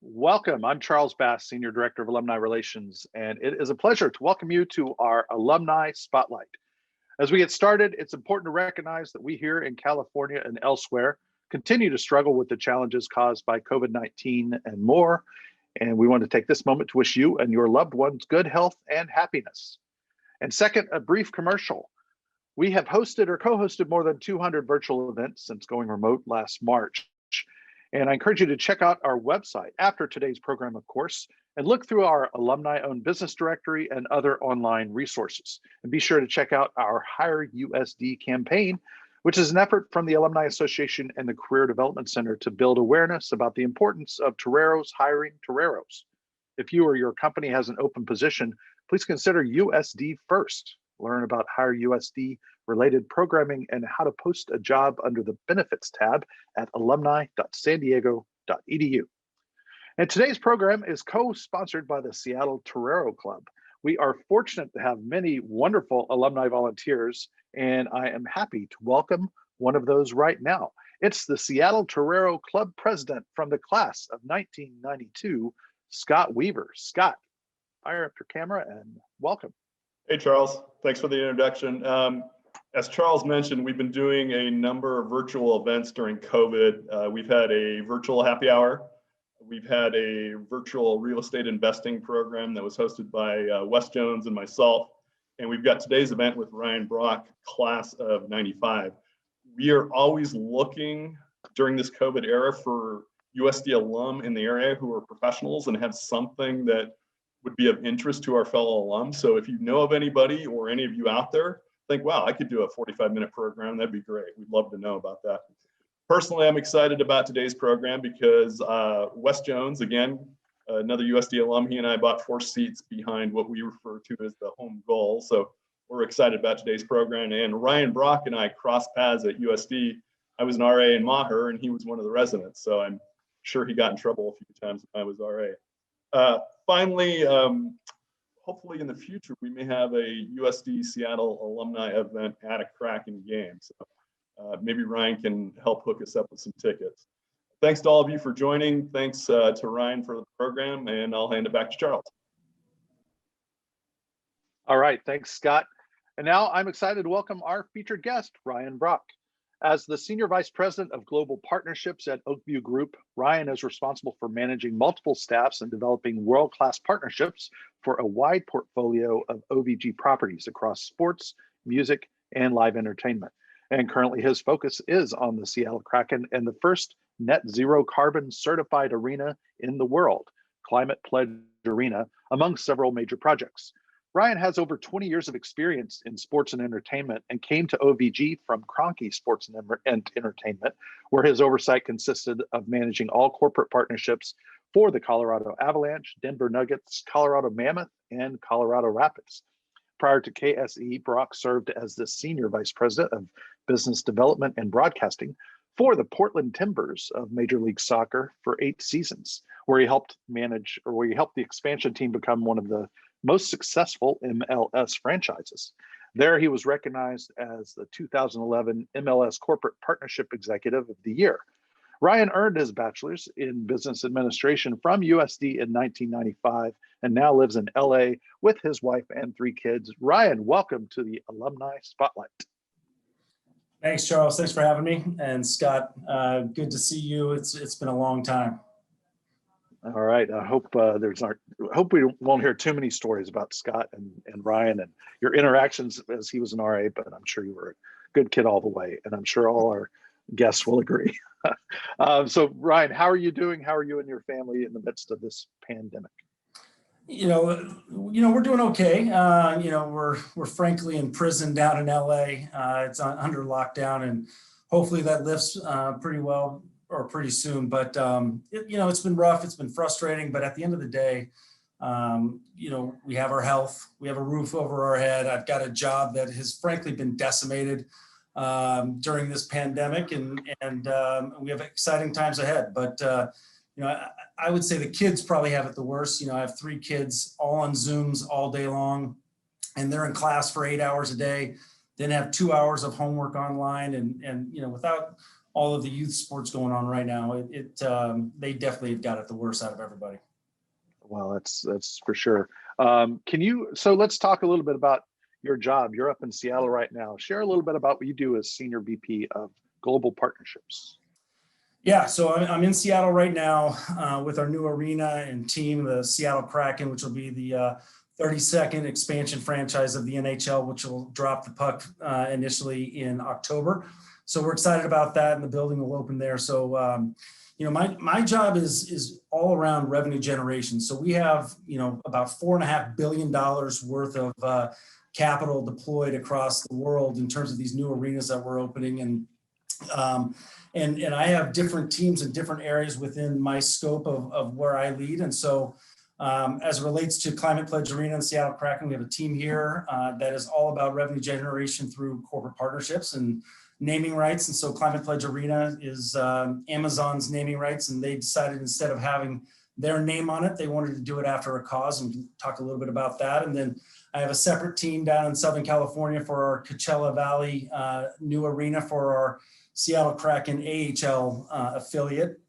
Welcome. I'm Charles Bass, Senior Director of Alumni Relations, and it is a pleasure to welcome you to our Alumni Spotlight. As we get started, it's important to recognize that we here in California and elsewhere continue to struggle with the challenges caused by COVID-19 and more, and we want to take this moment to wish you and your loved ones good health and happiness. And second, a brief commercial. We have hosted or co-hosted more than 200 virtual events since going remote last March. And I encourage you to check out our website after today's program, of course, and look through our alumni-owned business directory and other online resources. And be sure to check out our Hire USD campaign, which is an effort from the Alumni Association and the Career Development Center to build awareness about the importance of toreros hiring toreros. If you or your company has an open position, please consider USD first. Learn about Hire USD related programming and how to post a job under the benefits tab at alumni.sandiego.edu. And today's program is co-sponsored by the Seattle Torero Club. We are fortunate to have many wonderful alumni volunteers, and I am happy to welcome one of those right now. It's the Seattle Torero Club president from the class of 1992, Scott Weaver. Scott, fire up your camera and welcome. Hey, Charles. Thanks for the introduction. As Charles mentioned, we've been doing a number of virtual events during COVID. We've had a virtual happy hour. We've had a virtual real estate investing program that was hosted by Wes Jones and myself. And we've got today's event with Ryan Brach, class of 95. We are always looking during this COVID era for USD alum in the area who are professionals and have something that would be of interest to our fellow alums. So if you know of anybody or any of you out there, think, wow, I could do a 45-minute program. That'd be great. We'd love to know about that. Personally, I'm excited about today's program because Wes Jones, again, another USD alum, he and I bought 4 seats behind what we refer to as the home goal. So we're excited about today's program. And Ryan Brach and I crossed paths at USD. I was an RA in Maher and he was one of the residents. So I'm sure he got in trouble a few times when I was RA. Finally, hopefully in the future, we may have a USD Seattle alumni event at a Kraken game. So maybe Ryan can help hook us up with some tickets. Thanks to all of you for joining. Thanks to Ryan for the program, and I'll hand it back to Charles. All right, thanks, Scott. And now I'm excited to welcome our featured guest, Ryan Brach. As the Senior Vice President of Global Partnerships at Oakview Group, Ryan is responsible for managing multiple staffs and developing world-class partnerships for a wide portfolio of OVG properties across sports, music, and live entertainment. And currently his focus is on the Seattle Kraken and the first net zero carbon certified arena in the world, Climate Pledge Arena, among several major projects. Ryan has over 20 years of experience in sports and entertainment and came to OVG from Kroenke Sports and Entertainment, where his oversight consisted of managing all corporate partnerships for the Colorado Avalanche, Denver Nuggets, Colorado Mammoth, and Colorado Rapids. Prior to KSE, Brach served as the Senior Vice President of Business Development and Broadcasting for the Portland Timbers of Major League Soccer for 8 seasons, where he helped the expansion team become one of the most successful MLS franchises. There, he was recognized as the 2011 MLS Corporate Partnership Executive of the Year. Ryan earned his bachelor's in business administration from USD in 1995 and now lives in LA with his wife and 3 kids. Ryan, welcome to the Alumni Spotlight. Thanks, Charles. Thanks for having me. And Scott, good to see you. It's been a long time. All right. I hope hope we won't hear too many stories about Scott and Ryan and your interactions as he was an RA, but I'm sure you were a good kid all the way, and I'm sure all our guests will agree. So Ryan, how are you doing? How are you and your family in the midst of this pandemic? We're doing okay. We're frankly in prison down in LA. It's under lockdown, and hopefully that lifts pretty well or pretty soon. But it's been rough. It's been frustrating. But at the end of the day, we have our health. We have a roof over our head. I've got a job that has frankly been decimated during this pandemic, and we have exciting times ahead. But I would say the kids probably have it the worst. I have 3 kids all on Zooms all day long, and they're in class for 8 hours a day, then have 2 hours of homework online, and without all of the youth sports going on right now, they definitely have got it the worst out of everybody. Well, that's for sure. So let's talk a little bit about your job. You're up in Seattle right now. Share a little bit about what you do as Senior VP of Global Partnerships. Yeah, so I'm in Seattle right now with our new arena and team, the Seattle Kraken, which will be the 32nd expansion franchise of the NHL, which will drop the puck initially in October. So we're excited about that, and the building will open there. So, my job is all around revenue generation. So we have, about $4.5 billion worth of capital deployed across the world in terms of these new arenas that we're opening. And I have different teams in different areas within my scope of where I lead. And so as it relates to Climate Pledge Arena and Seattle Kraken, we have a team here that is all about revenue generation through corporate partnerships and naming rights. And so Climate Pledge Arena is Amazon's naming rights, and they decided instead of having their name on it, they wanted to do it after a cause, and we can talk a little bit about that. And then I have a separate team down in Southern California for our Coachella Valley new arena for our Seattle Kraken AHL affiliate.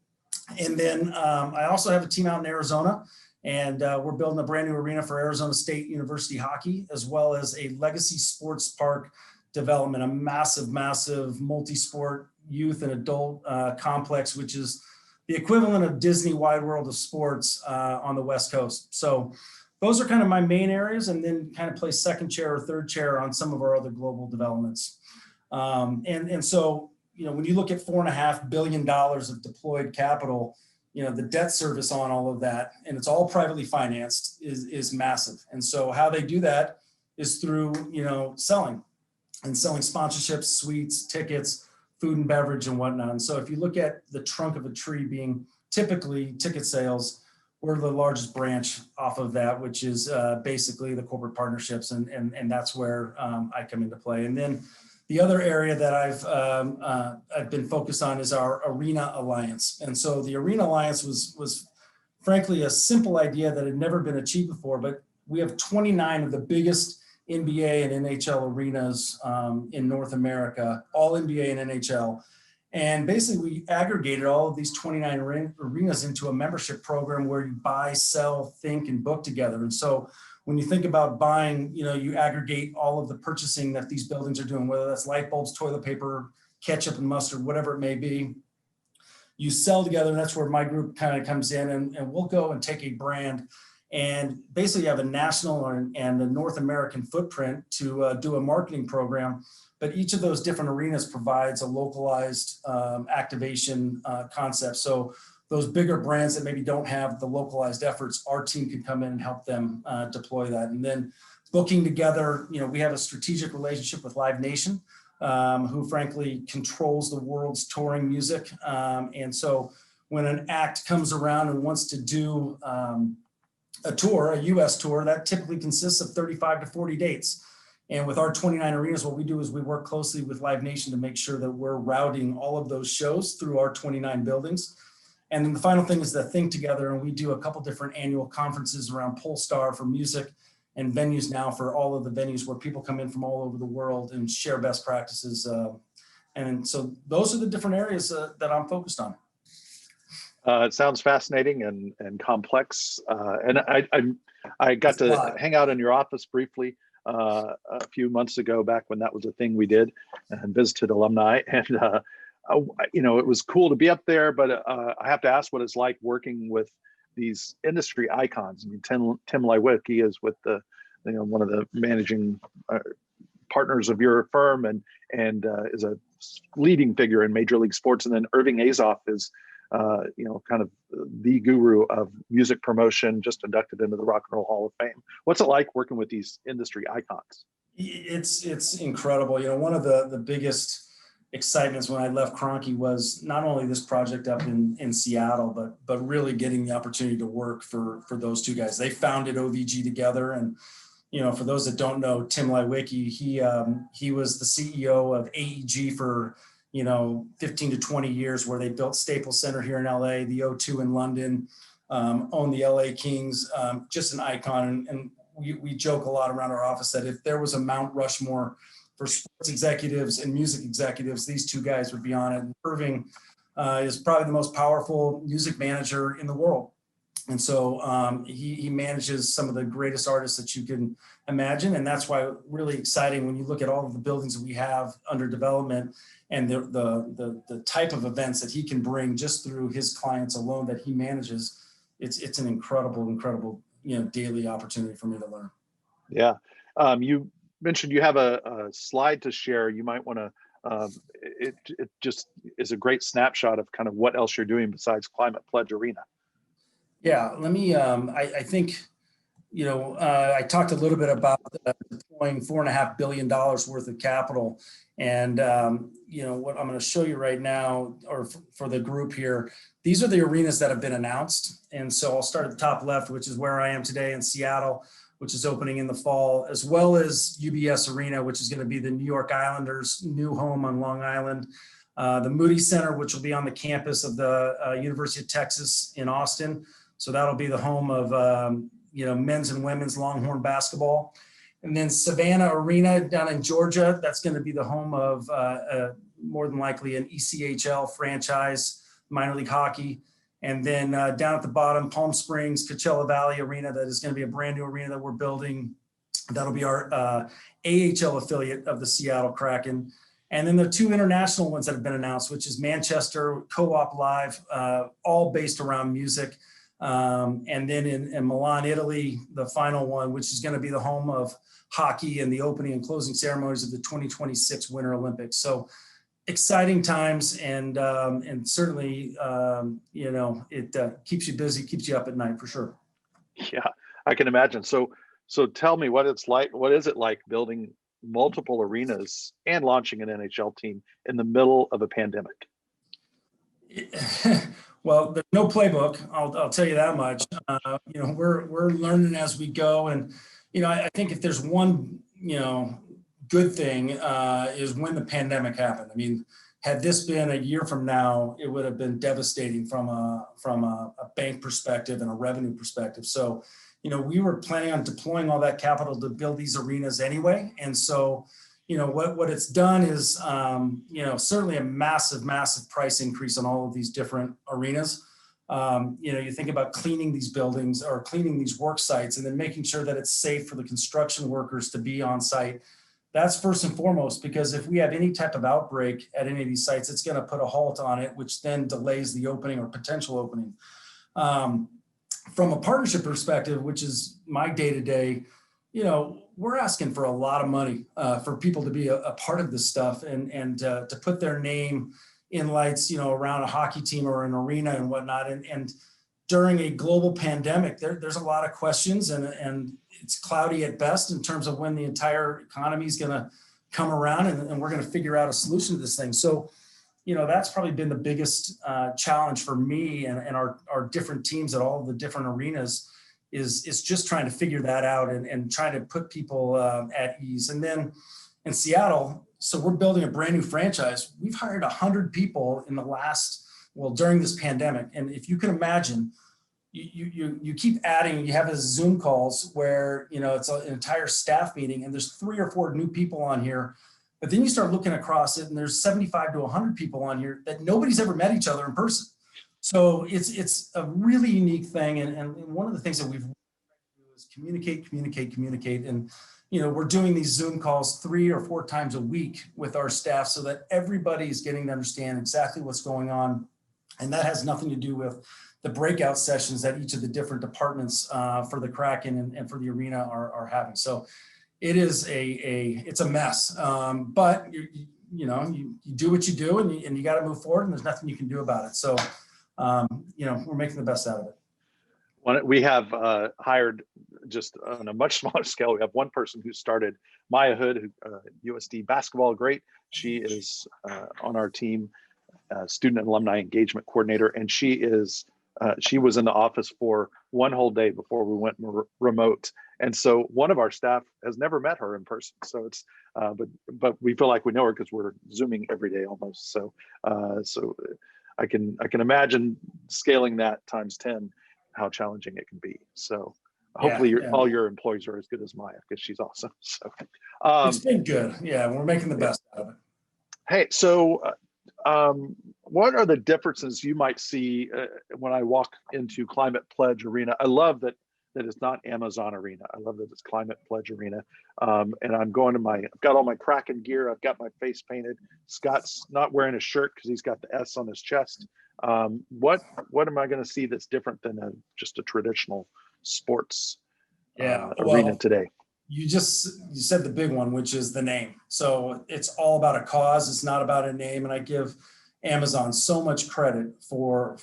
And then I also have a team out in Arizona, and we're building a brand new arena for Arizona State University hockey, as well as a legacy sports park development, a massive multi-sport youth and adult complex, which is the equivalent of Disney Wide World of Sports on the West Coast. So those are kind of my main areas, and then kind of play second chair or third chair on some of our other global developments. And so, when you look at $4.5 billion of deployed capital, the debt service on all of that, and it's all privately financed, is massive. And so how they do that is through, selling sponsorships, suites, tickets, food and beverage and whatnot. And so if you look at the trunk of a tree being typically ticket sales, we're the largest branch off of that, which is basically the corporate partnerships. And that's where I come into play. And then the other area that I've been focused on is our Arena Alliance. And so the Arena Alliance was frankly a simple idea that had never been achieved before, but we have 29 of the biggest NBA and NHL arenas in North America, all NBA and NHL. And basically we aggregated all of these 29 arenas into a membership program where you buy, sell, think, and book together. And so when you think about buying, you aggregate all of the purchasing that these buildings are doing, whether that's light bulbs, toilet paper, ketchup and mustard, whatever it may be. You sell together, and that's where my group kind of comes in, and we'll go and take a brand and basically have a national and a North American footprint to do a marketing program. But each of those different arenas provides a localized activation concept. So those bigger brands that maybe don't have the localized efforts, our team can come in and help them deploy that. And then booking together, we have a strategic relationship with Live Nation, who frankly controls the world's touring music. And so when an act comes around and wants to do a tour, a US tour, that typically consists of 35 to 40 dates. And with our 29 arenas, what we do is we work closely with Live Nation to make sure that we're routing all of those shows through our 29 buildings. And then the final thing is the Think Together, and we do a couple different annual conferences around Polestar for music and Venues Now for all of the venues where people come in from all over the world and share best practices. And so those are the different areas that I'm focused on. It sounds fascinating and complex. And I got to hang out in your office briefly a few months ago, back when that was a thing we did, and visited Alumni. And it was cool to be up there, but I have to ask what it's like working with these industry icons. I mean, Tim Lewicki is with one of the managing partners of your firm, and is a leading figure in Major League Sports. And then Irving Azoff is kind of the guru of music promotion, just inducted into the Rock and Roll Hall of Fame. What's it like working with these industry icons? It's incredible. One of the biggest excitements when I left Kroenke was not only this project up in Seattle, but really getting the opportunity to work for those two guys. They founded OVG together, and for those that don't know, Tim Lewicki, he was the CEO of AEG for 15 to 20 years, where they built Staples Center here in LA, the O2 in London, owned the LA Kings, just an icon. And we joke a lot around our office that if there was a Mount Rushmore for sports executives and music executives, these two guys would be on it. And Irving is probably the most powerful music manager in the world. And so he manages some of the greatest artists that you can imagine. And that's why really exciting when you look at all of the buildings that we have under development and the type of events that he can bring just through his clients alone that he manages. It's an incredible, daily opportunity for me to learn. Yeah. You mentioned you have a slide to share. You might want to, it just is a great snapshot of kind of what else you're doing besides Climate Pledge Arena. Yeah, let me, I think, I talked a little bit about deploying $4.5 billion worth of capital. And, what I'm going to show you right now, or for the group here, these are the arenas that have been announced. And so I'll start at the top left, which is where I am today in Seattle, which is opening in the fall, as well as UBS Arena, which is going to be the New York Islanders' new home on Long Island. The Moody Center, which will be on the campus of the University of Texas in Austin. So that'll be the home of, men's and women's Longhorn basketball. And then Savannah Arena down in Georgia, that's going to be the home of more than likely an ECHL franchise, minor league hockey. And then down at the bottom, Palm Springs, Coachella Valley Arena, that is going to be a brand new arena that we're building. That'll be our AHL affiliate of the Seattle Kraken. And then the two international ones that have been announced, which is Manchester Co-op Live, all based around music. And then in Milan, Italy, the final one, which is going to be the home of hockey and the opening and closing ceremonies of the 2026 Winter Olympics. So exciting times, and certainly, it keeps you busy, keeps you up at night for sure. Yeah, I can imagine. So tell me what it's like. What is it like building multiple arenas and launching an NHL team in the middle of a pandemic? Well, there's no playbook. I'll tell you that much. We're learning as we go, and I think if there's one good thing is when the pandemic happened. I mean, had this been a year from now, it would have been devastating from a bank perspective and a revenue perspective. So, we were planning on deploying all that capital to build these arenas anyway, and so. What it's done is, certainly a massive price increase on all of these different arenas. You think about cleaning these buildings or cleaning these work sites and then making sure that it's safe for the construction workers to be on site. That's first and foremost, because if we have any type of outbreak at any of these sites, it's going to put a halt on it, which then delays the opening or potential opening. From a partnership perspective, which is my day-to-day, we're asking for a lot of money for people to be a part of this stuff and to put their name in lights, around a hockey team or an arena and whatnot. And during a global pandemic, there's a lot of questions and it's cloudy at best in terms of when the entire economy is going to come around and we're going to figure out a solution to this thing. So, that's probably been the biggest challenge for me and our different teams at all of the different arenas. Is just trying to figure that out and trying to put people at ease. And then in Seattle, so we're building a brand new franchise. We've hired 100 people in during this pandemic. And if you can imagine, you keep adding, you have these Zoom calls where, it's an entire staff meeting and there's 3 or 4 new people on here. But then you start looking across it and there's 75 to 100 people on here that nobody's ever met each other in person. So it's a really unique thing. And one of the things that we've do is communicate. And, we're doing these Zoom calls 3 or 4 times a week with our staff so that everybody's getting to understand exactly what's going on. And that has nothing to do with the breakout sessions that each of the different departments for the Kraken and for the arena are having. So it is it's a mess, but you do what you do and you got to move forward and there's nothing you can do about it. So, we're making the best out of it. We have hired just on a much smaller scale. We have one person who started, Maya Hood, USD basketball great. She is on our team, student and alumni engagement coordinator, and she was in the office for one whole day before we went remote. And so one of our staff has never met her in person. So it's, but we feel like we know her because we're Zooming every day almost. So I can imagine scaling that times 10, how challenging it can be. So Hopefully Yeah. all your employees are as good as Maya, because she's awesome. So It's been good. Yeah, we're making the best out of it. hey, so what are the differences you might see when I walk into Climate Pledge Arena? I love that it's not Amazon Arena. I love that it's Climate Pledge Arena. And I'm going to I've got all my Kraken gear. I've got my face painted. Scott's not wearing a shirt because he's got the S on his chest. What am I going to see that's different than just a traditional sports arena today? You said the big one, which is the name. So it's all about a cause. It's not about a name. And I give Amazon so much credit for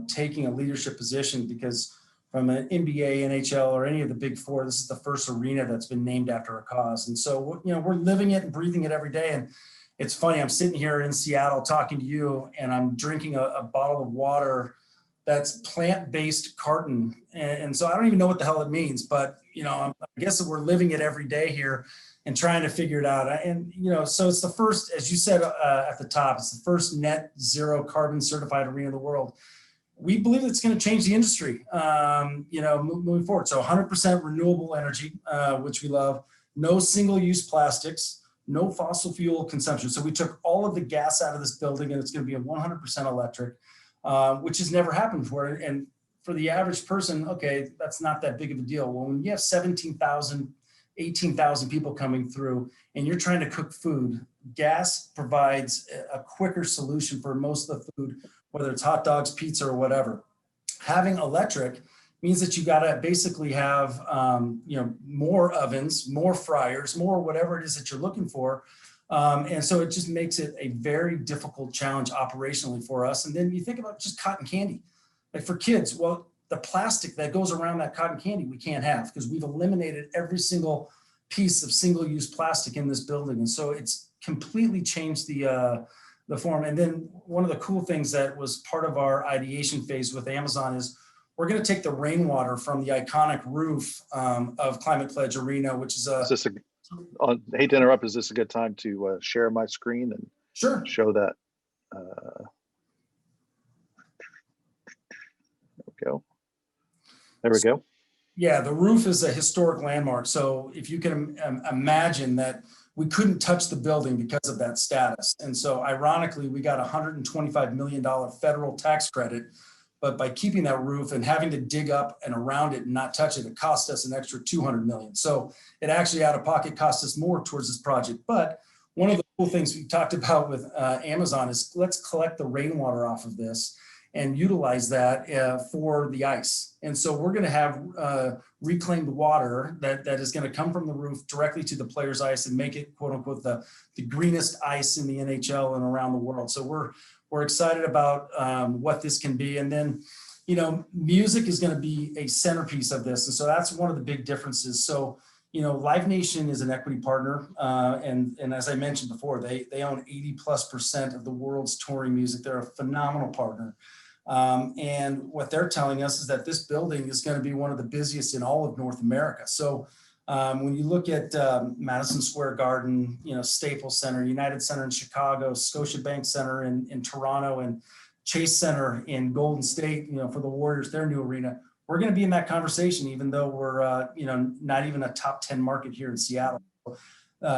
taking a leadership position, because from an NBA, NHL, or any of the big four, this is the first arena that's been named after a cause. And so, we're living it and breathing it every day. And it's funny, I'm sitting here in Seattle talking to you, and I'm drinking a bottle of water that's plant-based carton. And so I don't even know what the hell it means, but, I guess we're living it every day here and trying to figure it out. And, so it's the first, as you said at the top, it's the first net zero carbon certified arena in the world. We believe it's going to change the industry, moving forward. So 100% renewable energy, which we love, no single-use plastics, no fossil fuel consumption. So we took all of the gas out of this building, and it's going to be a 100% electric, which has never happened before. And for the average person, okay, that's not that big of a deal. Well, when you have 17,000, 18,000 people coming through and you're trying to cook food, gas provides a quicker solution for most of the food, whether it's hot dogs, pizza, or whatever. Having electric means that you got to basically have, more ovens, more fryers, more whatever it is that you're looking for. And so it just makes it a very difficult challenge operationally for us. And then you think about just cotton candy. Like for kids, well, the plastic that goes around that cotton candy we can't have, because we've eliminated every single piece of single-use plastic in this building. And so it's completely changed the form. And then one of the cool things that was part of our ideation phase with Amazon is we're going to take the rainwater from the iconic roof of Climate Pledge Arena, which is I hate to interrupt. Is this a good time to share my screen and sure show that? There we go. Yeah, the roof is a historic landmark. So if you can imagine that we couldn't touch the building because of that status. And so ironically, we got $125 million federal tax credit, but by keeping that roof and having to dig up and around it and not touch it, it cost us an extra $200 million. So it actually out of pocket cost us more towards this project. But one of the cool things we talked about with Amazon is let's collect the rainwater off of this and utilize that for the ice. And so we're going to have reclaimed water that is going to come from the roof directly to the players' ice and make it, quote unquote, the greenest ice in the NHL and around the world. So we're excited about what this can be. And then, music is going to be a centerpiece of this. And so that's one of the big differences. So, Live Nation is an equity partner. And as I mentioned before, they own 80+% of the world's touring music. They're a phenomenal partner. And what they're telling us is that this building is going to be one of the busiest in all of North America. So when you look at Madison Square Garden, Staples Center, United Center in Chicago, Scotiabank Center in Toronto, and Chase Center in Golden State, for the Warriors, their new arena, we're going to be in that conversation, even though we're, not even a top 10 market here in Seattle.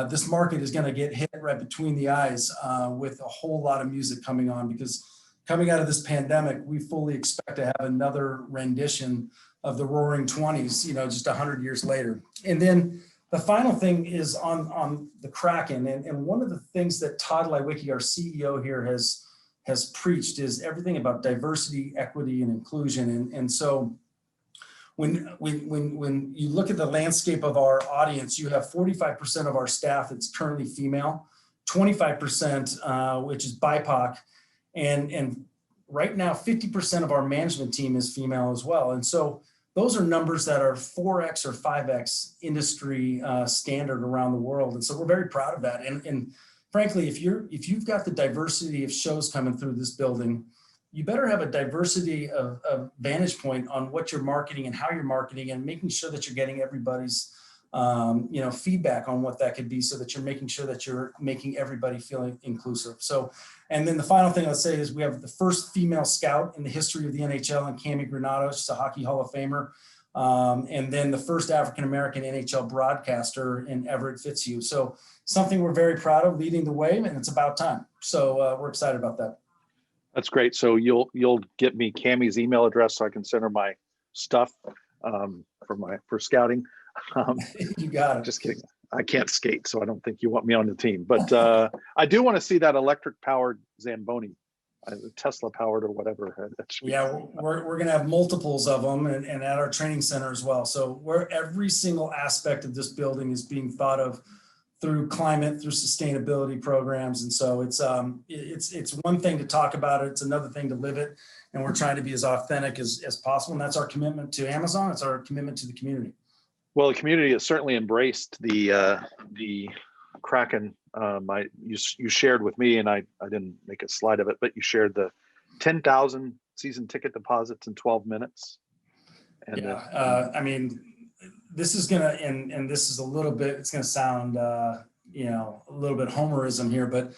This market is going to get hit right between the eyes with a whole lot of music coming on, because coming out of this pandemic, we fully expect to have another rendition of the Roaring 20s, just 100 years later. And then the final thing is on the Kraken. And one of the things that Todd Leiweke, our CEO here, has preached is everything about diversity, equity, and inclusion. And so when you look at the landscape of our audience, you have 45% of our staff that's currently female, 25%, which is BIPOC, and right now 50% of our management team is female as well. And so those are numbers that are 4x or 5x industry standard around the world. And so we're very proud of that. And frankly, if you've got the diversity of shows coming through this building, you better have a diversity of vantage point on what you're marketing and how you're marketing, and making sure that you're getting everybody's feedback on what that could be, so that you're making sure that you're making everybody feel inclusive. So, and then the final thing I'll say is we have the first female scout in the history of the NHL, and Cami Granato. She's a Hockey Hall of Famer. and then the first African-American NHL broadcaster in Everett Fitzhugh. So something we're very proud of, leading the way, and it's about time. So we're excited about that. That's great. So you'll get me Cammie's email address so I can send her my stuff for scouting. You got it. Just kidding. I can't skate, so I don't think you want me on the team. But I do want to see that electric powered Zamboni, Tesla powered or whatever. Yeah, we're going to have multiples of them, and at our training center as well. So where every single aspect of this building is being thought of through climate, through sustainability programs. And so it's one thing to talk about it, it's another thing to live it. And we're trying to be as authentic as possible. And that's our commitment to Amazon. It's our commitment to the community. Well, the community has certainly embraced the Kraken. You shared with me, and I didn't make a slide of it, but you shared the 10,000 season ticket deposits in 12 minutes. And yeah, I mean, this is gonna, and this is a little bit, it's gonna sound, a little bit homerism here, but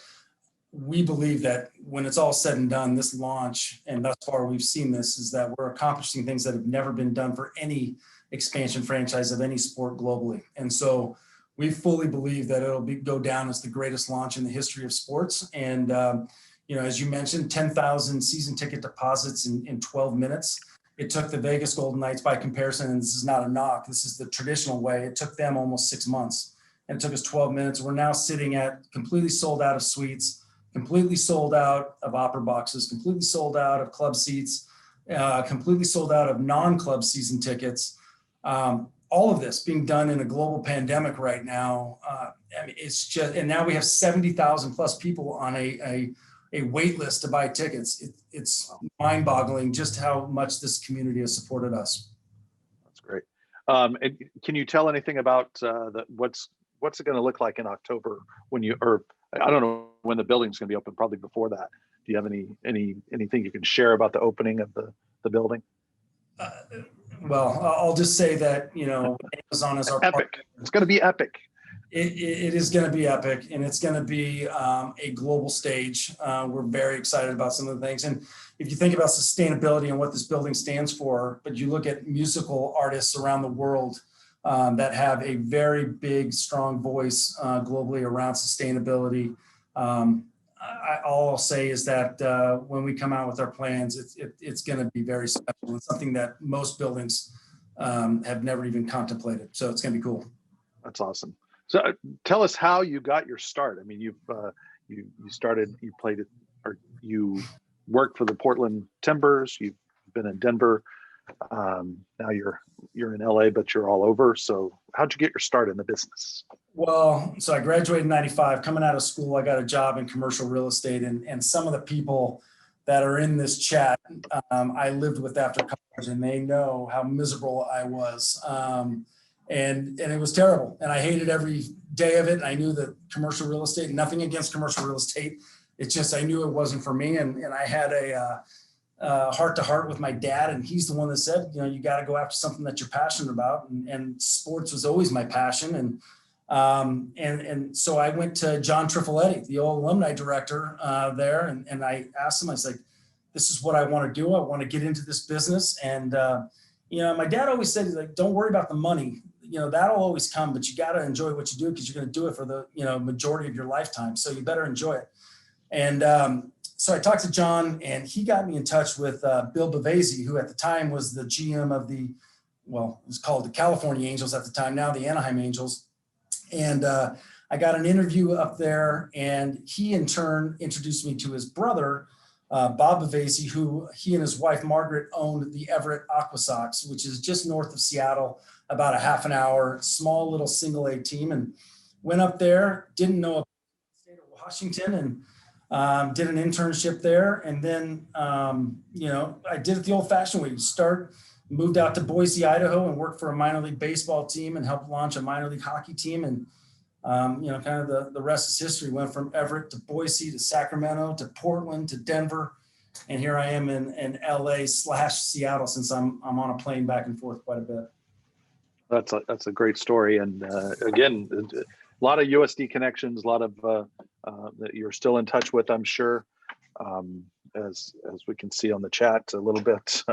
we believe that when it's all said and done, this launch, and thus far we've seen this, is that we're accomplishing things that have never been done for any expansion franchise of any sport globally. And so we fully believe that it'll go down as the greatest launch in the history of sports. And, as you mentioned, 10,000 season ticket deposits in 12 minutes. It took the Vegas Golden Knights, by comparison, and this is not a knock, this is the traditional way, it took them almost 6 months, and it took us 12 minutes. We're now sitting at completely sold out of suites, completely sold out of opera boxes, completely sold out of club seats, completely sold out of non-club season tickets. All of this being done in a global pandemic right now. I mean, it's just, and now we have 70,000 plus people on a wait list to buy tickets. It's mind-boggling just how much this community has supported us. That's great. And can you tell anything about what's it going to look like in October or I don't know when the building's going to be open, probably before that. Do you have anything you can share about the opening of the building? Well, I'll just say that, Amazon is our epic. partner. It's going to be epic. It is going to be epic, and it's going to be a global stage. We're very excited about some of the things. And if you think about sustainability and what this building stands for, but you look at musical artists around the world that have a very big, strong voice globally around sustainability. All I'll say is that when we come out with our plans, it's going to be very special. It's something that most buildings have never even contemplated. So it's going to be cool. That's awesome. So tell us how you got your start. I mean, you worked for the Portland Timbers. You've been in Denver. Now you're in LA, but you're all over. So how'd you get your start in the business? Well, so I graduated in '95. Coming out of school, I got a job in commercial real estate, and some of the people that are in this chat, I lived with after college, and they know how miserable I was. And it was terrible, and I hated every day of it. And I knew that commercial real estate, nothing against commercial real estate, it's just I knew it wasn't for me. And I had a heart to heart with my dad, and he's the one that said, you got to go after something that you're passionate about. And sports was always my passion. And so I went to John Trifoletti, the old alumni director there, and I asked him, I was like, this is what I want to do. I want to get into this business. And my dad always said, he's like, don't worry about the money. That'll always come, but you got to enjoy what you do, because you're going to do it for the majority of your lifetime. So you better enjoy it. And so I talked to John, and he got me in touch with Bill Bavasi, who at the time was the GM of it was called the California Angels at the time, now the Anaheim Angels. And I got an interview up there, and he in turn introduced me to his brother, Bob Bavasi, who he and his wife Margaret owned the Everett Aqua Sox, which is just north of Seattle, about a half an hour, small little single A team. And went up there, didn't know about the state of Washington, and did an internship there. And then, I did it the old fashioned way. Moved out to Boise, Idaho, and worked for a minor league baseball team and helped launch a minor league hockey team. And, kind of the rest is history. Went from Everett to Boise to Sacramento to Portland to Denver. And here I am in LA/Seattle, since I'm on a plane back and forth quite a bit. That's a great story. And again, a lot of USD connections, a lot of that you're still in touch with, I'm sure, as we can see on the chat a little bit.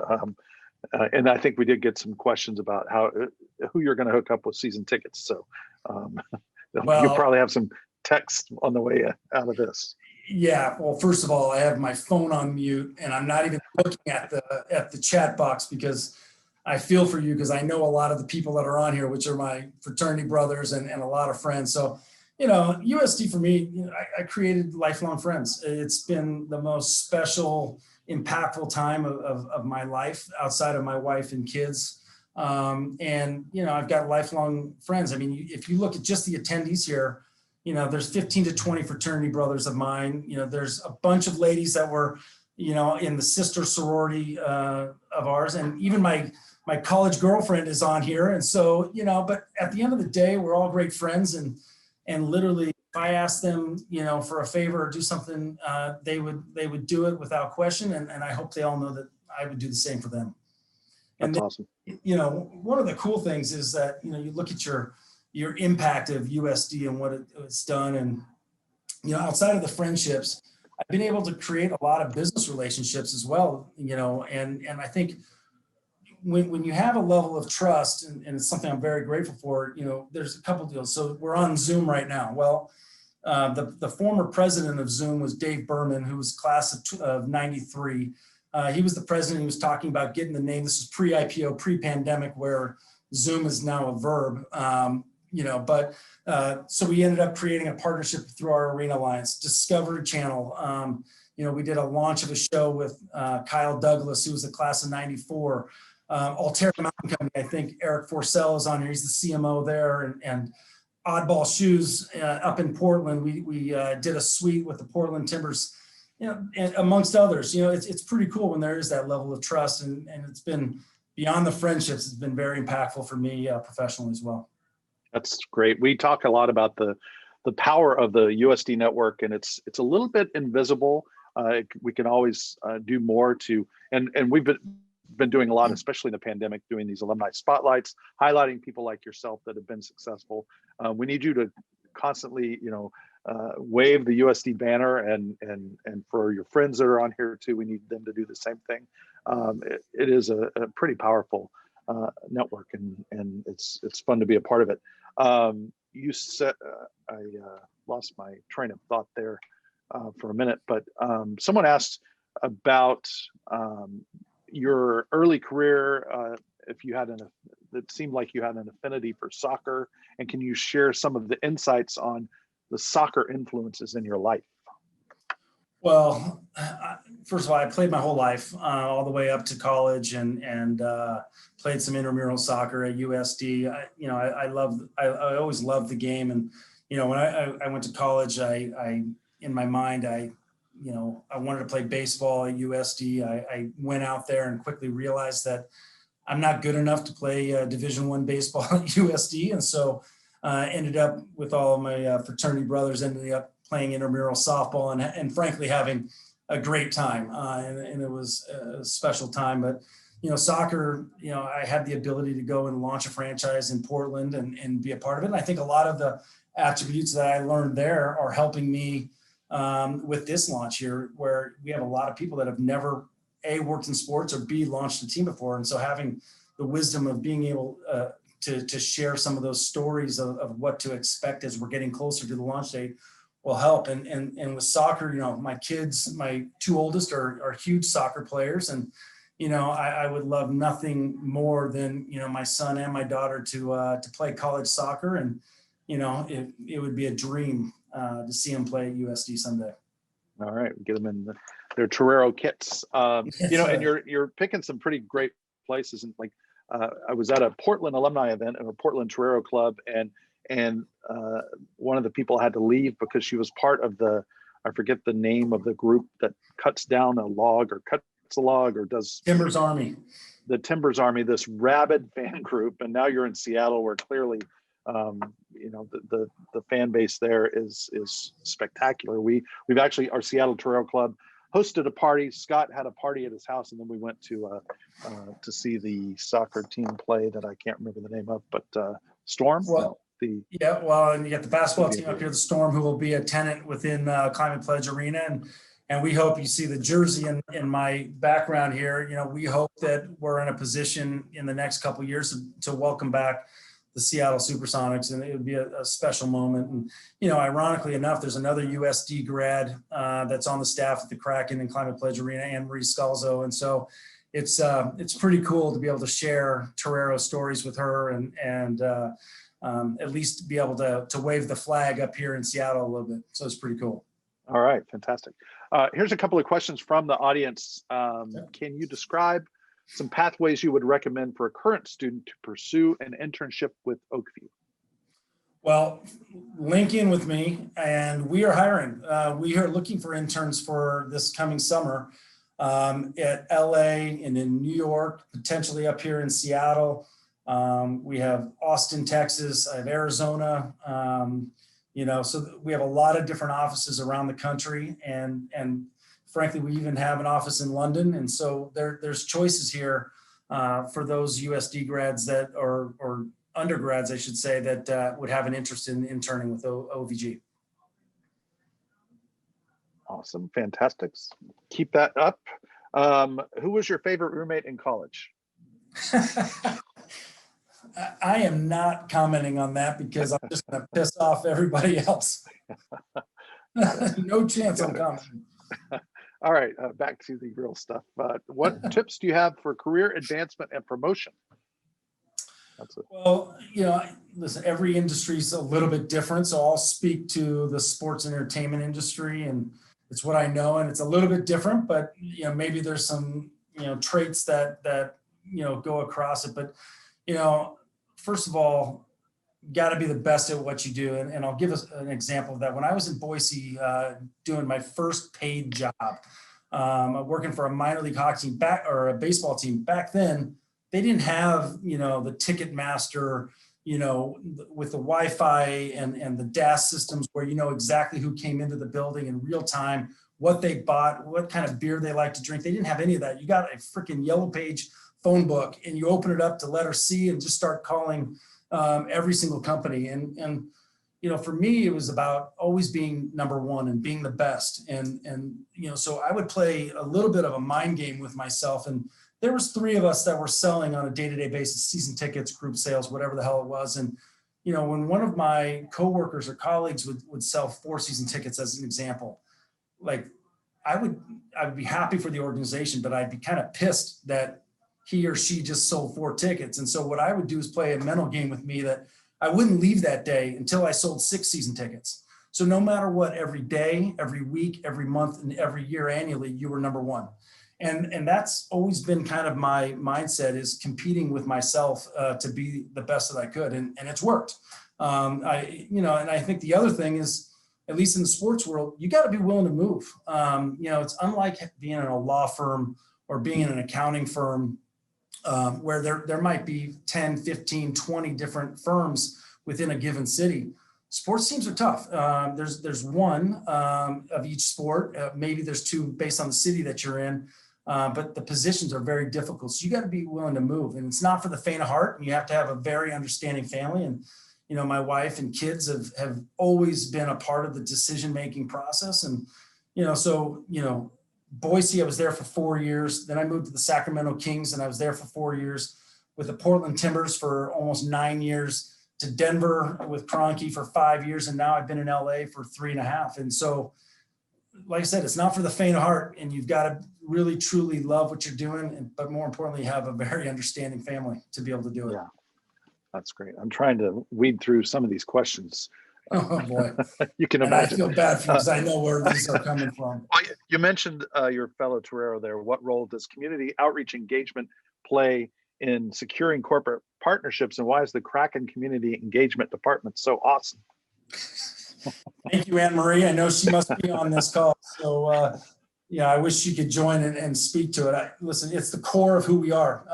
And I think we did get some questions about who you're going to hook up with season tickets. So you'll probably have some text on the way out of this. Yeah, well, first of all, I have my phone on mute, and I'm not even looking at the chat box because I feel for you, because I know a lot of the people that are on here, which are my fraternity brothers and a lot of friends. So, USD for me, I created lifelong friends. It's been the most special, impactful time of my life outside of my wife and kids. And I've got lifelong friends. I mean, if you look at just the attendees here, there's 15 to 20 fraternity brothers of mine. There's a bunch of ladies that were, in the sister sorority of ours. And even my college girlfriend is on here. And so, but at the end of the day, we're all great friends. And literally, if I asked them, for a favor or do something, they would do it without question. And I hope they all know that I would do the same for them. And That's awesome. One of the cool things is that, you look at your impact of USD and what it's done. And, outside of the friendships, I've been able to create a lot of business relationships as well, and I think when you have a level of trust, and it's something I'm very grateful for, there's a couple deals. So we're on Zoom right now. Well, the former president of Zoom was Dave Berman, who was class of 93. He was the president. He was talking about getting the name. This is pre-IPO, pre-pandemic, where Zoom is now a verb. So we ended up creating a partnership through our Arena Alliance, Discovery Channel. We did a launch of a show with Kyle Douglas, who was the class of 94. Alterra Mountain Company, I think Eric Forcell is on here. He's the CMO there. And Oddball Shoes up in Portland. We did a suite with the Portland Timbers, and amongst others. It's pretty cool when there is that level of trust, and it's been beyond the friendships. It's been very impactful for me professionally as well. That's great. We talk a lot about the power of the USD network, and it's a little bit invisible. We can always do more and we've been doing a lot, especially in the pandemic, doing these alumni spotlights, highlighting people like yourself that have been successful. We need you to constantly, wave the USD banner, and for your friends that are on here too, we need them to do the same thing. It is a pretty powerful network, and it's fun to be a part of it. You said, I lost my train of thought there for a minute, but someone asked about your early career, if you had it seemed like you had an affinity for soccer, and can you share some of the insights on the soccer influences in your life? Well, first of all, I played my whole life, all the way up to college, and played some intramural soccer at USD. I always loved the game, and when I went to college, I in my mind, I wanted to play baseball at USD. I went out there and quickly realized that I'm not good enough to play Division I baseball at USD, and so ended up with all of my fraternity brothers, ended up playing intramural softball, and frankly having a great time, and it was a special time. But soccer, I had the ability to go and launch a franchise in Portland and be a part of it. And I think a lot of the attributes that I learned there are helping me with this launch here, where we have a lot of people that have never A, worked in sports, or B, launched a team before. And so having the wisdom of being able to share some of those stories of what to expect as we're getting closer to the launch date will help. And with soccer, my kids, my two oldest are huge soccer players. And, I would love nothing more than, my son and my daughter to play college soccer. And, it would be a dream to see them play at USD someday. All right, get them in their Torero kits. And you're picking some pretty great places. And like, I was at a Portland alumni event in a Portland Torero club, and one of the people had to leave because she was part of I forget the name of the group that cuts down a log, or cuts a log, or does Timbers Army. The Timbers Army, this rabid fan group. And now you're in Seattle, where clearly the fan base there is spectacular. We've actually, our Seattle Torero Club hosted a party. Scott had a party at his house, and then we went to see the soccer team play that I can't remember the name of, but Storm. Well, and you got the basketball team up here, the Storm, who will be a tenant within Climate Pledge Arena, And we hope, you see the jersey in my background here, we hope that we're in a position in the next couple of years to welcome back the Seattle Supersonics, and it would be a special moment. And, ironically enough, there's another USD grad that's on the staff at the Kraken and Climate Pledge Arena, Anne Marie Scalzo. And so it's pretty cool to be able to share Torero stories with her and at least be able to wave the flag up here in Seattle a little bit. So it's pretty cool. All right, fantastic. Here's a couple of questions from the audience. Can you describe some pathways you would recommend for a current student to pursue an internship with Oakview? Well, link in with me, and we are hiring. We are looking for interns for this coming summer at LA and in New York, potentially up here in Seattle. We have Austin, Texas. I have Arizona. So we have a lot of different offices around the country, and frankly, we even have an office in London. And so there's choices here for those USD grads that or undergrads, I should say, that would have an interest in interning with OVG. Awesome, fantastic. Keep that up. Who was your favorite roommate in college? I am not commenting on that because I'm just going to piss off everybody else. No chance I'm commenting. All right, back to the real stuff. What tips do you have for career advancement and promotion? That's it. Well, listen, every industry is a little bit different. So I'll speak to the sports and entertainment industry, and it's what I know, and it's a little bit different, but maybe there's some traits that go across it. But first of all, you got to be the best at what you do. And I'll give us an example of that. When I was in Boise doing my first paid job, working for a minor league hockey team or a baseball team, back then, they didn't have, the Ticketmaster, with the Wi-Fi and the DAS systems where you know exactly who came into the building in real time, what they bought, what kind of beer they like to drink. They didn't have any of that. You got a freaking yellow page phone book and you open it up to letter C and just start calling every single company. And for me, it was about always being number one and being the best. And so I would play a little bit of a mind game with myself. And there was 3 of us that were selling on a day-to-day basis, season tickets, group sales, whatever the hell it was. And, when one of my coworkers or colleagues would sell 4 season tickets as an example, like I would be happy for the organization, but I'd be kind of pissed that he or she just sold 4 tickets. And so what I would do is play a mental game with me that I wouldn't leave that day until I sold 6 season tickets. So no matter what, every day, every week, every month, and every year annually, you were number one. And that's always been kind of my mindset, is competing with myself to be the best that I could. And it's worked. And I think the other thing is, at least in the sports world, you got to be willing to move. It's unlike being in a law firm or being in an accounting firm where there might be 10, 15, 20 different firms within a given city. Sports teams are tough. There's one of each sport. Maybe there's 2 based on the city that you're in. But the positions are very difficult. So you got to be willing to move. And it's not for the faint of heart. And you have to have a very understanding family. And, my wife and kids have always been a part of the decision-making process. And, Boise, I was there for 4 years. Then I moved to the Sacramento Kings and I was there for 4 years, with the Portland Timbers for almost 9 years, to Denver with Kroenke for 5 years. And now I've been in LA for 3.5. And so, like I said, it's not for the faint of heart, and you've got to really, truly love what you're doing. But more importantly, have a very understanding family to be able to do it. Yeah, that's great. I'm trying to weed through some of these questions. Oh boy. You can And imagine. I feel bad for you because I know where these are coming from. Well, you mentioned your fellow Torero there. What role does community outreach engagement play in securing corporate partnerships, and why is the Kraken Community Engagement Department so awesome? Thank you, Anne Marie. I know she must be on this call. So, I wish she could join and speak to it. Listen, it's the core of who we are.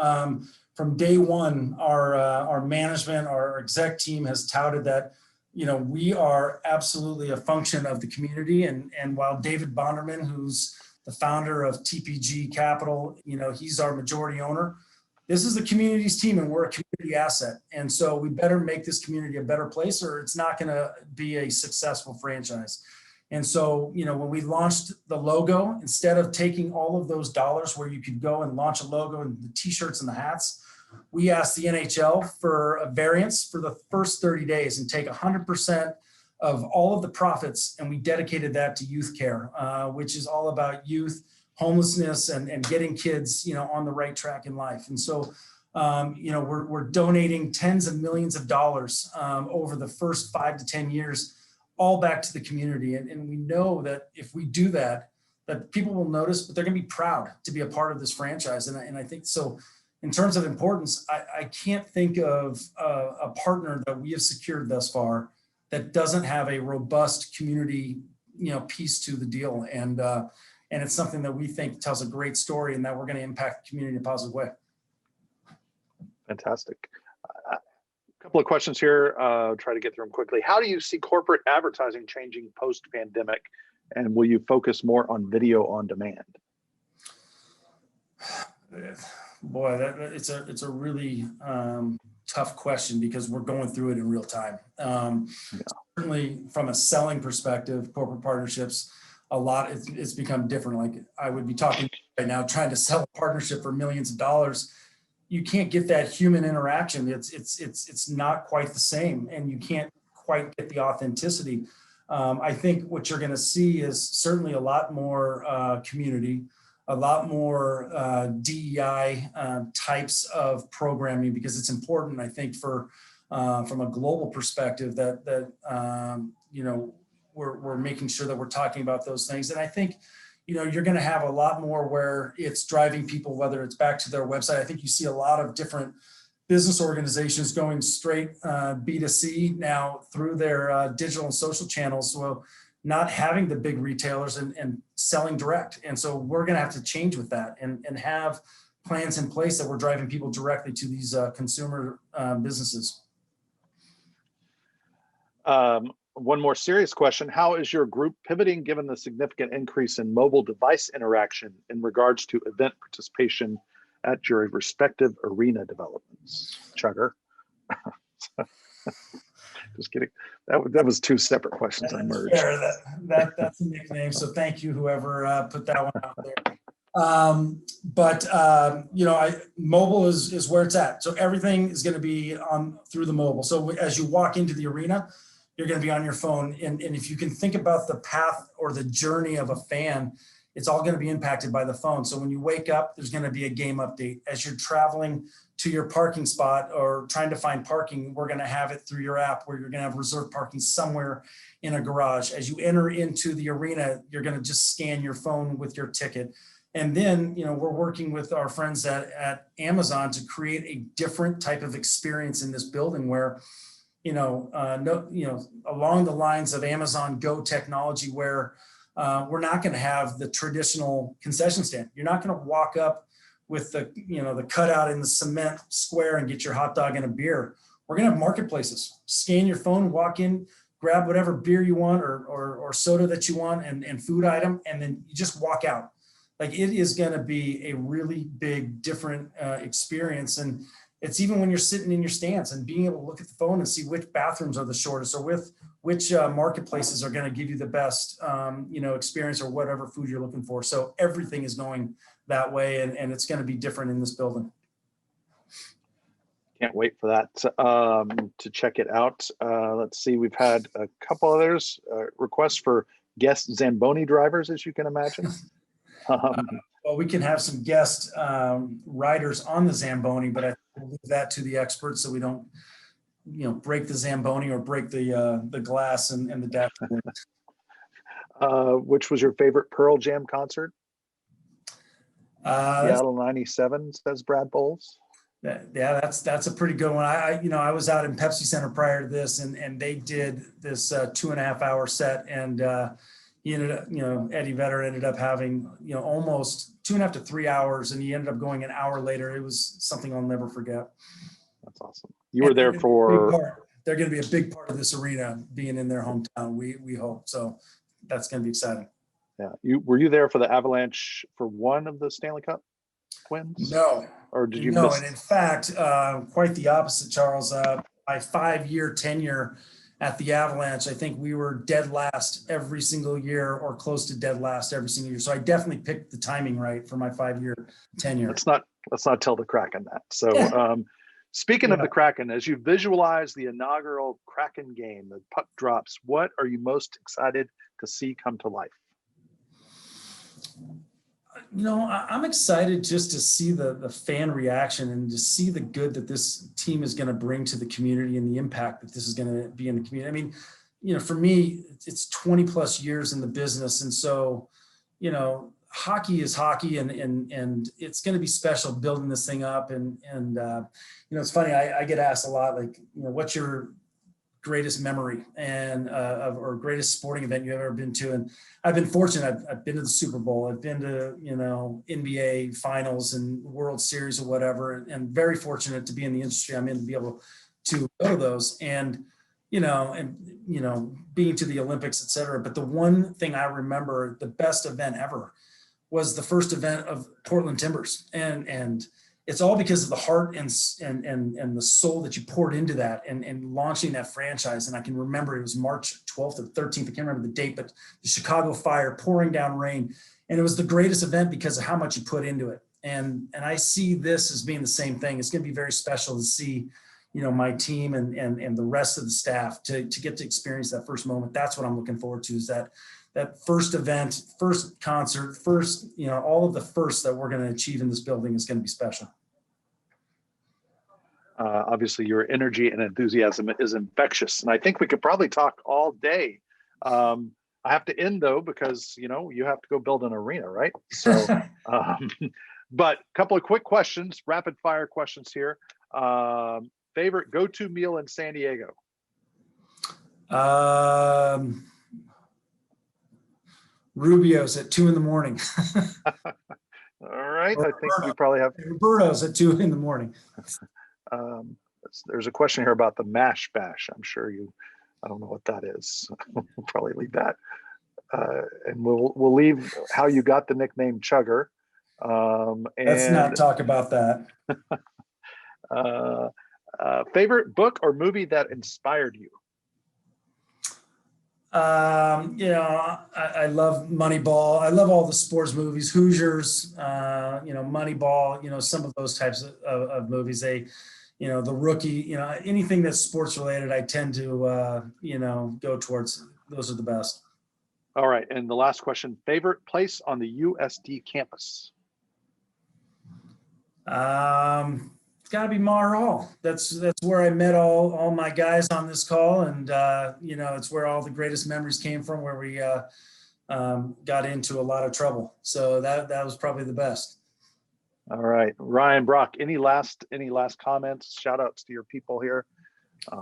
From day one, our management, our exec team has touted that, we are absolutely a function of the community. And while David Bonderman, who's the founder of TPG Capital, he's our majority owner, this is the community's team, and we're a community asset. And so we better make this community a better place, or it's not going to be a successful franchise. And so, when we launched the logo, instead of taking all of those dollars where you could go and launch a logo and the t-shirts and the hats, we asked the NHL for a variance for the first 30 days and take 100% of all of the profits, and we dedicated that to youth care, which is all about youth, homelessness, and getting kids, on the right track in life. And so, we're donating tens of millions of dollars over the first 5 to 10 years, all back to the community. And we know that if we do that, that people will notice, but they're going to be proud to be a part of this franchise. And I think so. In terms of importance, I can't think of a partner that we have secured thus far that doesn't have a robust community, piece to the deal. And it's something that we think tells a great story and that we're going to impact the community in a positive way. Fantastic. A couple of questions here. Try to get through them quickly. How do you see corporate advertising changing post-pandemic, and will you focus more on video on demand? Boy, it's a really tough question because we're going through it in real time. Certainly, from a selling perspective, corporate partnerships, a lot it's become different. Like I would be talking right now, trying to sell a partnership for millions of dollars. You can't get that human interaction. It's not quite the same, and you can't quite get the authenticity. I think what you're going to see is certainly a lot more community, a lot more DEI types of programming, because it's important, I think, for from a global perspective that we're making sure that we're talking about those things. And I think, you're going to have a lot more where it's driving people, whether it's back to their website. I think you see a lot of different business organizations going straight B2C now through their digital and social channels. So not having the big retailers and selling direct. And so we're going to have to change with that and have plans in place that we're driving people directly to these consumer businesses. One more serious question. How is your group pivoting given the significant increase in mobile device interaction in regards to event participation at your respective arena developments? Chugger. Just kidding. That was two separate questions I merged. That's a nickname. So thank you, whoever put that one out there. Mobile is where it's at. So everything is going to be on through the mobile. So as you walk into the arena, you're going to be on your phone. And if you can think about the path or the journey of a fan, it's all going to be impacted by the phone. So when you wake up, there's going to be a game update. As you're traveling to your parking spot or trying to find parking, we're going to have it through your app where you're going to have reserved parking somewhere in a garage. As you enter into the arena, you're going to just scan your phone with your ticket. And then, we're working with our friends at Amazon to create a different type of experience in this building where, along the lines of Amazon Go technology, where we're not going to have the traditional concession stand. You're not going to walk up with the cutout in the cement square and get your hot dog and a beer. We're going to have marketplaces. Scan your phone, walk in, grab whatever beer you want or soda that you want and food item, and then you just walk out. Like, it is going to be a really big, different experience. And it's even when you're sitting in your stands and being able to look at the phone and see which bathrooms are the shortest or which marketplaces are going to give you the best, experience or whatever food you're looking for. So everything is going that way, and it's going to be different in this building. Can't wait for that to check it out. Let's see, we've had a couple others requests for guest Zamboni drivers, as you can imagine. Well, we can have some guest riders on the Zamboni, but I will leave that to the experts so we don't, break the Zamboni or break the glass and the dashboard. Which was your favorite Pearl Jam concert? Seattle '97, says Brad Bowles. That's a pretty good one. I was out in Pepsi Center prior to this, and they did this 2.5 hour set, and he ended up, Eddie Vedder ended up having, almost 2.5 to 3 hours, and he ended up going an hour later. It was something I'll never forget. That's awesome. You were there for. They're going to be a big part of this arena being in their hometown. We hope so. That's going to be exciting. Yeah. Were you there for the Avalanche for one of the Stanley Cup wins? No. Or did you No, miss? and in fact, quite the opposite, Charles. My 5-year tenure at the Avalanche, I think we were dead last every single year or close to dead last every single year. So I definitely picked the timing right for my 5-year tenure. Let's not tell the Kraken that. So speaking of the Kraken, as you visualize the inaugural Kraken game, the puck drops, what are you most excited to see come to life? I'm excited just to see the fan reaction and to see the good that this team is going to bring to the community and the impact that this is going to be in the community. I mean, for me, it's 20 plus years in the business. And so, hockey is hockey, and it's going to be special building this thing up. And it's funny, I get asked a lot, like, what's your greatest memory and or greatest sporting event you've ever been to? And I've been fortunate. I've been to the Super Bowl. I've been to NBA finals and World Series or whatever, and very fortunate to be in the industry I'm in to be able to go to those and being to the Olympics, et cetera. But the one thing I remember, the best event ever, was the first event of Portland Timbers, and it's all because of the heart and the soul that you poured into that and launching that franchise. And I can remember it was March 12th or 13th. I can't remember the date, but the Chicago fire, pouring down rain. And it was the greatest event because of how much you put into it. And I see this as being the same thing. It's going to be very special to see, my team and the rest of the staff to get to experience that first moment. That's what I'm looking forward to, is that first event, first concert, first, all of the firsts that we're going to achieve in this building is going to be special. Obviously, your energy and enthusiasm is infectious, and I think we could probably talk all day. I have to end though, because you have to go build an arena, right? So, but a couple of quick questions, rapid fire questions here. Favorite go-to meal in San Diego? Rubio's at 2 a.m. All right, I think we probably have Roberto's at 2 a.m. There's a question here about the mash bash. I'm sure I don't know what that is. We'll probably leave that. And we'll leave how you got the nickname Chugger. Let's not talk about that. Favorite book or movie that inspired you? I love Moneyball. I love all the sports movies, Hoosiers, Moneyball, some of those types of movies. The Rookie, anything that's sports related, I tend to, go towards. Those are the best. All right. And the last question, favorite place on the USD campus? It's got to be Maher Hall. That's where I met all my guys on this call, and it's where all the greatest memories came from, where we got into a lot of trouble. So that was probably the best. All right, Ryan, Brach, any last comments, shout outs to your people here?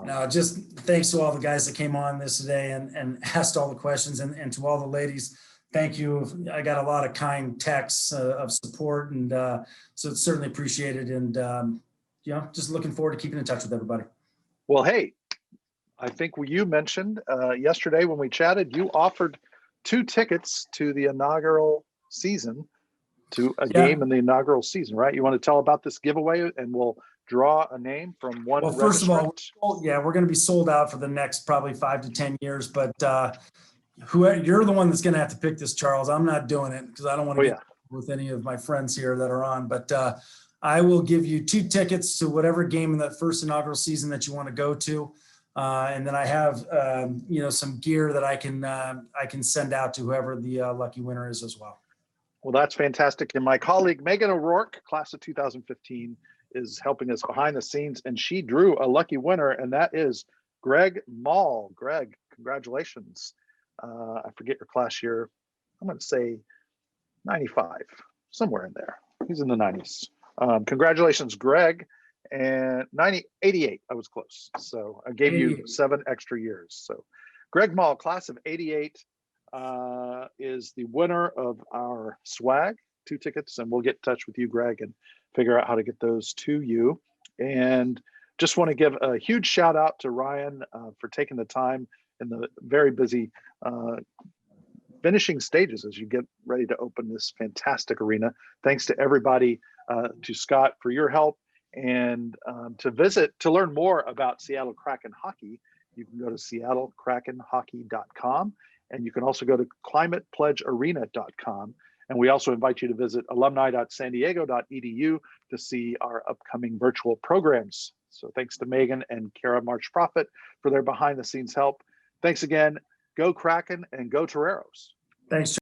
No, just thanks to all the guys that came on this today and asked all the questions, and to all the ladies. Thank you. I got a lot of kind texts of support, and so it's certainly appreciated. And just looking forward to keeping in touch with everybody. Well, hey, I think you mentioned yesterday when we chatted, you offered 2 tickets to the inaugural season, to a game in the inaugural season, right? You want to tell about this giveaway, and we'll draw a name from one. Well, first of all, we're going to be sold out for the next probably 5 to 10 years, but you're the one that's going to have to pick this, Charles. I'm not doing it because I don't want to get with any of my friends here that are on, but I will give you 2 tickets to whatever game in that first inaugural season that you want to go to. And then I have, some gear that I can send out to whoever the lucky winner is as well. Well, that's fantastic. And my colleague, Megan O'Rourke, class of 2015, is helping us behind the scenes, and she drew a lucky winner, and that is Greg Mall. Greg, congratulations. I forget your class year. I'm going to say 95, somewhere in there. He's in the 90s. Congratulations, Greg. And 88, I was close. So I gave you 7 extra years. So Greg Mall, class of 88, is the winner of our swag, 2 tickets, and we'll get in touch with you, Greg, and figure out how to get those to you. And just want to give a huge shout out to Ryan for taking the time in the very busy finishing stages as you get ready to open this fantastic arena. Thanks to everybody, to Scott for your help, and to learn more about Seattle Kraken hockey You can go to seattlekrakenhockey.com, and you can also go to climatepledgearena.com. And we also invite you to visit alumni.sandiego.edu to see our upcoming virtual programs. So thanks to Megan and Kara March Prophet for their behind the scenes help. Thanks again. Go Kraken and go Toreros. Thanks.